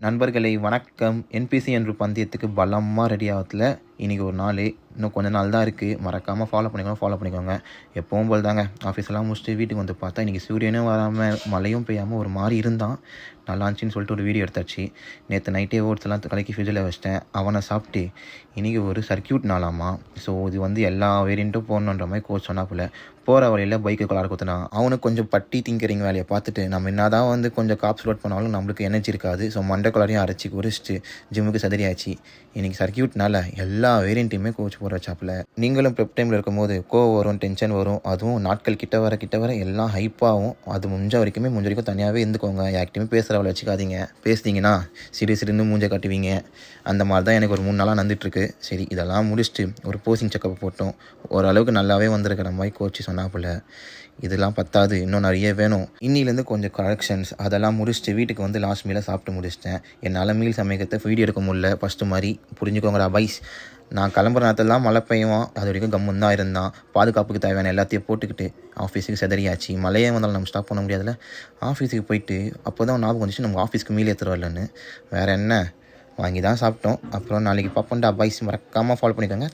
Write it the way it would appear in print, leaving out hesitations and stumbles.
நண்பர்களை வணக்கம். என்பிசி என்ற பந்தயத்துக்கு பலமாக ரெடி ஆகத்தில் இன்றைக்கி ஒரு நாள், இன்னும் கொஞ்ச நாள் தான் இருக்குது. மறக்காமல் ஃபாலோ பண்ணிக்கோங்க. எப்பவும் போல் தாங்க ஆஃபீஸ்லாம் முடிச்சுட்டு வீட்டுக்கு வந்து பார்த்தா இன்றைக்கி சூரியனும் வராமல் மழையும் பெய்யாமல் ஒரு மாதிரி இருந்தான். நல்லா இருந்துச்சின்னு சொல்லிட்டு ஒரு வீடியோ எடுத்தாச்சு. நேற்று நைட்டே ஓட்ஸ்லாம் கலக்கி ஃப்ரிட்ஜில் வச்சிட்டேன். அவனை சாப்பிட்டு இன்றைக்கி ஒரு சர்க்கியூட் நாளாமா. ஸோ இது வந்து எல்லா வேரியண்ட்டும் போடணுன்ற மாதிரி கோச் சொன்னாப்புல. போகிற வழியில் பைக்கு கொளார குத்துனா அவனுக்கு கொஞ்சம் பட்டி திங்கிறீங்க வேலையை பார்த்துட்டு நம்ம என்ன தான் வந்து கொஞ்சம் காப்ஸ் லோட் பண்ணாலும் நம்மளுக்கு எனர்ஜி இருக்காது. ஸோ மண்டை கொளாரையும் அரைச்சி குறிச்சிட்டு ஜிம்முக்கு சதறியாச்சு. இன்றைக்கி சர்க்கியூட்னால எல்லா வேரியண்ட்டையுமே கோச் போட வச்சாப்புல. நீங்களும் ப்ரெப் டைமில் இருக்கும்போது கோவம் வரும், டென்ஷன் வரும். அதுவும் நாட்கள் கிட்ட வர எல்லாம் ஹைப்பாகும். அது முடிஞ்ச வரைக்கும் தனியாகவே இருந்துக்கோங்க. யார்கிட்டையுமே பேசுகிறவளை வச்சுக்காதீங்க. பேசுனீங்கன்னா சிறுன்னு மூஞ்சை காட்டுவீங்க. அந்த மாதிரி தான் எனக்கு ஒரு 3 நாளாக நடந்துகிட்ருக்கு. சரி, இதெல்லாம் முடிச்சுட்டு ஒரு போசிங் செக்கப் போட்டோம். ஓரளவுக்கு நல்லாவே வந்திருக்கிற மாதிரி கோச்சு சொன்னாப்புல. இதெல்லாம் பத்தாது, இன்னும் நிறைய வேணும். இன்னிலேருந்து கொஞ்சம் கரெக்ஷன்ஸ் அதெல்லாம் முடிச்சுட்டு வீட்டுக்கு வந்து லாஸ்ட் மீலை சாப்பிட்டு முடிச்சிட்டேன். என்னால் மீல் சமைக்கிறத வீடியோ எடுக்க முடியல. ஃபஸ்ட்டு மாதிரி புரிஞ்சுக்கோங்கடா பைஸ். நான் கிளம்புற நேரத்துலாம் மழை பெய்யும். அது வரைக்கும் கம்முன்னு தான் இருந்தான். பாதுகாப்புக்கு தேவையான எல்லாத்தையும் போட்டுக்கிட்டு ஆஃபீஸுக்கு செதறியாச்சு. மழையே வந்தாலும் நம்ம ஸ்டாப் பண்ண முடியாதுல்ல. ஆஃபீஸுக்கு போயிட்டு அப்போ தான் ஞாபகம் வந்துச்சு நம்ம ஆஃபீஸ்க்கு மீல் ஏற்றுற வரலன்னு. வேறு என்ன, வாங்கி தான் சாப்பிட்டோம். அப்புறம் நாளைக்கு பார்ப்போம்டா பைஸ். மறக்காமல் ஃபாலோ பண்ணிக்கோங்க.